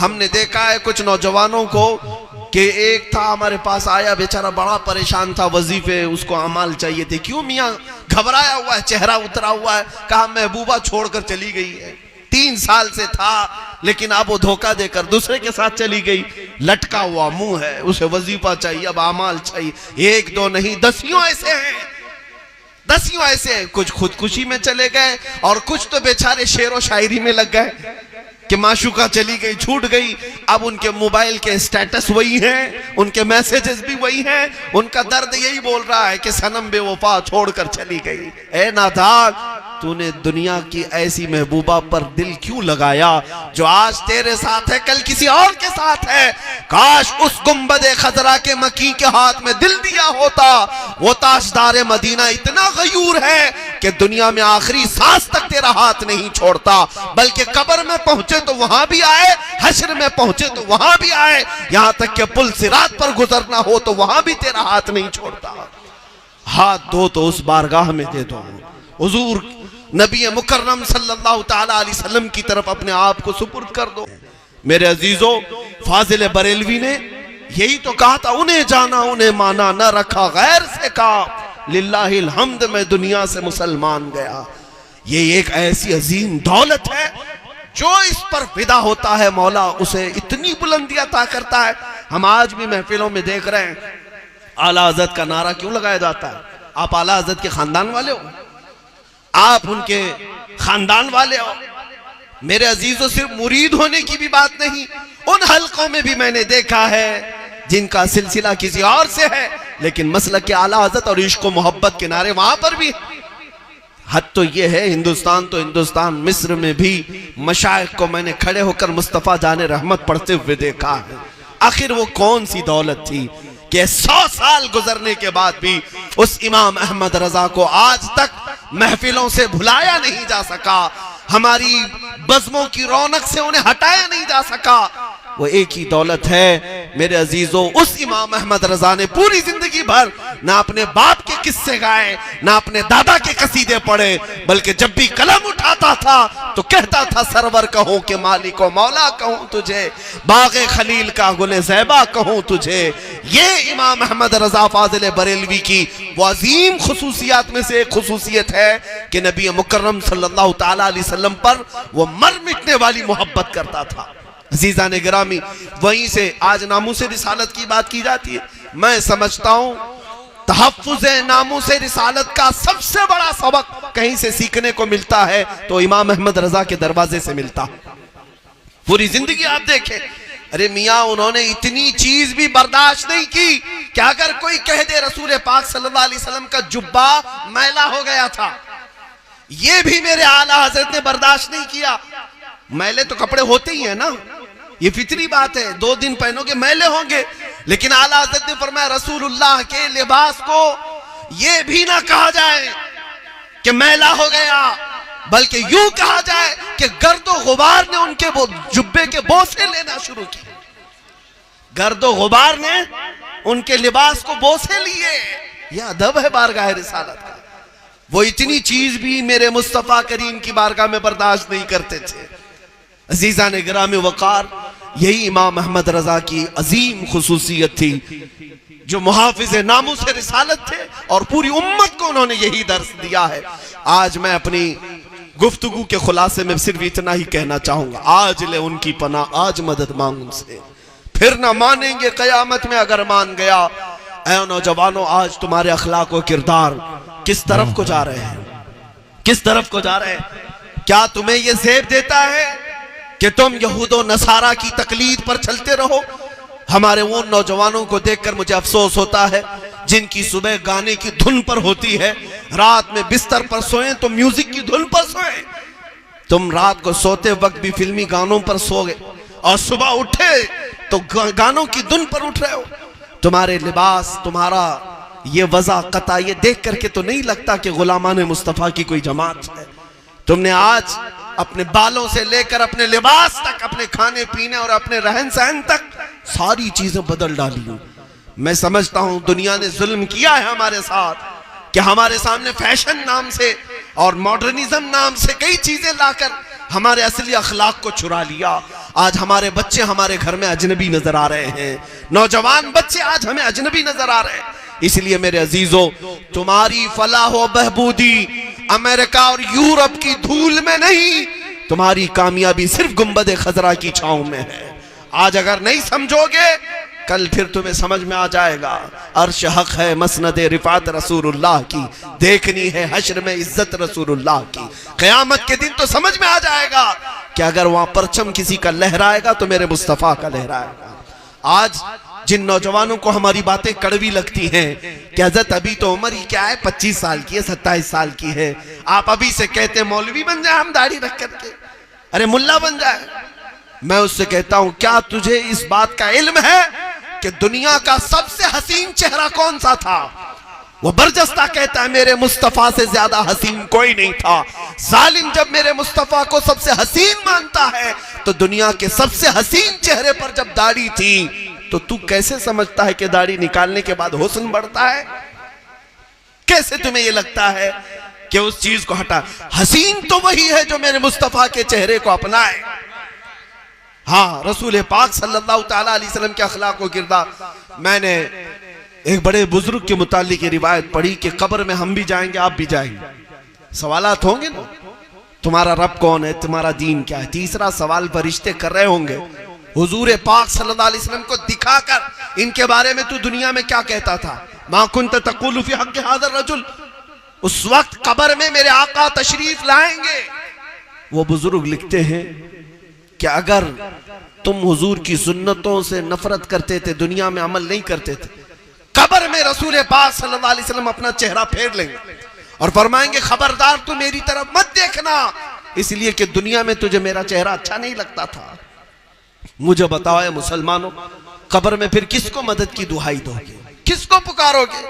हमने देखा है कुछ नौजवानों को कि एक था हमारे पास आया, बेचारा बड़ा परेशान था, वजीफे उसको अमाल चाहिए थे। क्यों मियाँ? घबराया हुआ है, चेहरा उतरा हुआ है। कहा महबूबा छोड़कर चली गई है, 3 साल से था लेकिन अब वो धोखा देकर दूसरे के साथ चली गई। लटका हुआ मुंह है, उसे वजीफा चाहिए, अब अमाल चाहिए। 1 2 नहीं, 10 ऐसे हैं, 10 ऐसे हैं। कुछ खुदकुशी में चले गए और कुछ तो बेचारे शेर व शायरी में लग गए कि माशूका चली गई, छूट गई। अब उनके मोबाइल के स्टेटस वही हैं, उनके मैसेजेस भी वही हैं, उनका दर्द यही बोल रहा है कि सनम बेवफा छोड़कर चली गई। ए नादान, तूने दुनिया की ऐसी महबूबा पर दिल क्यों लगाया जो आज तेरे साथ है कल किसी और के साथ है। काश उस गुंबदे खजरा के मकी के हाथ में दिल दिया होता। वो ताजदार मदीना इतना गयूर है कि दुनिया में आखिरी सांस तक तेरा हाथ नहीं छोड़ता, बल्कि कब्र में पहुंचे तो वहां भी आए, हश्र में पहुंचे तो वहां भी आए, यहां तक कि पुल सिरात पर गुजरना हो तो वहां भी तेरा हाथ नहीं छोड़ता। हाथ दो तो उस बारगाह में दे दो। हुजूर नबी मुकर्रम सल्लल्लाहु ताला अलैहि वसल्लम की तरफ अपने आप को सुपुर्द कर दो। मेरे अजीजों, फाजिल बरेलवी ने यही तो कहा था, उन्हें जाना उन्हें माना, न रखा गैर से का, लिल्लाहिल हम्द में दुनिया से मुसलमान गया। ये एक ऐसी अजीम दौलत है जो इस पर फिदा होता है, मौला उसे इतनी बुलंदी अता करता है। हम आज भी महफिलों में देख रहे हैं, आला हज़रत का नारा क्यों लगाया जाता है? आप आला हज़रत के खानदान वाले हो, आप उनके खानदान वाले हो। मेरे अजीजों, सिर्फ मुरीद होने की भी बात नहीं, उन हलकों में भी मैंने देखा है जिनका सिलसिला किसी और से है, लेकिन मसलक के आला हज़रत और इश्क व मोहब्बत के नारे वहां पर भी। हद तो यह है, हिंदुस्तान तो हिंदुस्तान, मिस्र में भी मशाइख को मैंने खड़े होकर मुस्तफ़ा जाने रहमत पढ़ते हुए देखा है। आखिर वो कौन सी दौलत थी कि 100 साल गुजरने के बाद भी उस इमाम अहमद रजा को आज तक महफिलों से भुलाया नहीं जा सका, हमारी बज़्मों की रौनक से उन्हें हटाया नहीं जा सका। वो एक ही दौलत है मेरे अजीजों, उस इमाम अहमद रजा ने पूरी जिंदगी भर ना अपने बाप के किस्से गाए, ना अपने दादा के कसीदे पढ़े, बल्कि जब भी कलम उठाता था तो कहता था, सरवर कहूं कि मालिक व मौला कहूं तुझे, बाग़े खलील का गुले ज़ैबा कहूं तुझे। ये इमाम अहमद रजा फाजिल बरेलवी की वो अजीम खुसूसियात में से एक खुसूसियत है कि नबी मुकर्रम सल्लल्लाहु ताला अलैहि वसल्लम पर वो मर मिटने वाली मोहब्बत करता था। अजीज़ान गिरामी, वहीं से आज नामूसे रिसालत की बात की जाती है। मैं समझता हूं तहफ़्फ़ुज़ नामूसे रिसालत का सबसे बड़ा सबक कहीं से सीखने को मिलता है तो इमाम अहमद रजा के दरवाजे से मिलता। पूरी जिंदगी आप देखें, अरे मियाँ उन्होंने इतनी चीज भी बर्दाश्त नहीं की कि अगर कोई कह दे रसूल पाक सल्लल्लाहु अलैहि वसल्लम का जुब्बा मैला हो गया था, ये भी मेरे आला हज़रत ने बर्दाश्त नहीं किया। मैले तो कपड़े होते ही है ना, ये फितरी बात है, 2 दिन पहनोगे मैले होंगे, लेकिन आला हज़रत ने फरमाया रसूलुल्लाह के लिबास को ये भी ना कहा जाए कि मैला हो गया, बल्कि यूं कहा जाए कि गर्दो गुबार ने उनके वो जुब्बे के बोसे लेना शुरू किए, गर्दो गुबार ने उनके लिबास को बोसे लिए। यह अदब है बारगाह रिसालत का। वो इतनी चीज भी मेरे मुस्तफा करीम की बारगाह में बर्दाश्त नहीं करते थे। अजीज़ान गिरामी वक़ार, यही इमाम अहमद रजा की अजीम खुसूसियत थी जो मुहाफिज़ नामूस रिसालत थे और पूरी उम्मत को उन्होंने यही दर्स दिया है। आज मैं अपनी गुफ्तगू के खुलासे में सिर्फ इतना ही कहना चाहूंगा, आज ले उनकी पनाह, आज मदद मांग उनसे, फिर ना मानेंगे क़यामत में अगर मान गया। ऐ नौजवानों, आज तुम्हारे अखलाक व किरदार किस तरफ को जा रहे हैं, किस तरफ को जा रहे हैं? क्या तुम्हें यह ज़ेब देता है कि तुम यहूद व नसारा की तकलीद पर चलते रहो? हमारे उन नौजवानों को देखकर मुझे अफसोस होता है जिनकी सुबह गाने की धुन पर होती है, रात में बिस्तर पर सोए तो म्यूजिक की धुन पर सोए। तुम रात को सोते वक्त भी फिल्मी गानों पर सो गए और सुबह उठे तो गानों की धुन पर उठ रहे हो। तुम्हारे लिबास, तुम्हारा ये वज़ा कता, ये देख करके तो नहीं लगता कि गुलामान मुस्तफ़ा की कोई जमात है। तुमने आज अपने बालों से लेकर अपने लिबास तक, अपने खाने पीने और अपने रहन सहन तक सारी चीजें बदल डाली हो। मैं समझता हूं दुनिया ने जुल्म किया है हमारे साथ कि हमारे सामने फैशन नाम से और मॉडर्निज्म नाम से कई चीजें लाकर हमारे असली अखलाक को चुरा लिया। आज हमारे बच्चे हमारे घर में अजनबी नजर आ रहे हैं, नौजवान बच्चे आज हमें अजनबी नजर आ रहे हैं। इसलिए मेरे अजीजों, तुम्हारी फलाह व बहबूदी अमेरिका और यूरोप की धूल में नहीं, तुम्हारी कामयाबी सिर्फ गुंबद खजरा की छांव में है। आज अगर नहीं समझोगे, कल फिर तुम्हें समझ में आ जाएगा। अर्श हक है, मसनद रिफात रसूलुल्लाह की, देखनी है हश्र में इज्जत रसूलुल्लाह की। क़यामत के दिन तो समझ में आ जाएगा कि अगर वहां परचम किसी का लहराएगा तो मेरे मुस्तफ़ा का लहराएगा। आज जिन नौजवानों को हमारी बातें कड़वी लगती हैं कि हजरत अभी तो उम्र ही क्या है, 25 साल की है, 27 साल की है, आप अभी से कहते हैं मौलवी बन जाए हम दाढ़ी रख करके, अरे मुल्ला बन जाए। मैं उससे कहता हूं, क्या तुझे इस बात का इल्म है कि दुनिया का सबसे हसीन चेहरा कौन सा था? वो बरजस्ता कहता है मेरे मुस्तफा से ज्यादा हसीन कोई नहीं था। जालिम जब मेरे मुस्तफा को सबसे हसीन मानता है तो दुनिया के सबसे हसीन चेहरे पर जब दाढ़ी थी तो तू कैसे समझता है कि दाढ़ी निकालने के बाद हुस्न बढ़ता है? कैसे तुम्हें यह लगता है कि उस चीज को हटा? हसीन तो वही है जो मेरे मुस्तफा के चेहरे को अपनाए। हाँ, रसूल पाक सल्लल्लाहु ताला अलैहि वसल्लम के अखलाक व किरदार। मैंने एक बड़े बुजुर्ग के मुतालिक रिवायत पढ़ी कि कब्र में हम भी जाएंगे, आप भी जाएंगे, सवालात होंगे ना, तुम्हारा रब कौन है, तुम्हारा दीन क्या है। तीसरा सवाल फरिश्ते कर रहे होंगे, हुजूर पाक सल्लल्लाहु अलैहि वसल्लम को दिखाकर इनके बारे में तू दुनिया में क्या कहता था? मा कुन्त तक़ूलु फ़ी हक़्क़ि हाज़ा रजुल। उस वक्त कब्र में मेरे आका तशरीफ लाएंगे। वो बुजुर्ग लिखते हैं कि अगर तुम हुजूर की सुन्नतों से नफरत करते थे, दुनिया में अमल नहीं करते थे, कब्र में रसूल पाक सल्लल्लाहु अलैहि वसल्लम अपना चेहरा फेर लेंगे और फरमाएंगे खबरदार तू मेरी तरफ मत देखना, इसलिए कि दुनिया में तुझे मेरा चेहरा अच्छा नहीं लगता था। मुझे बताओ मुसलमानों, कब्र में फिर किसको मदद की दुहाई दोगे, किसको पुकारोगे?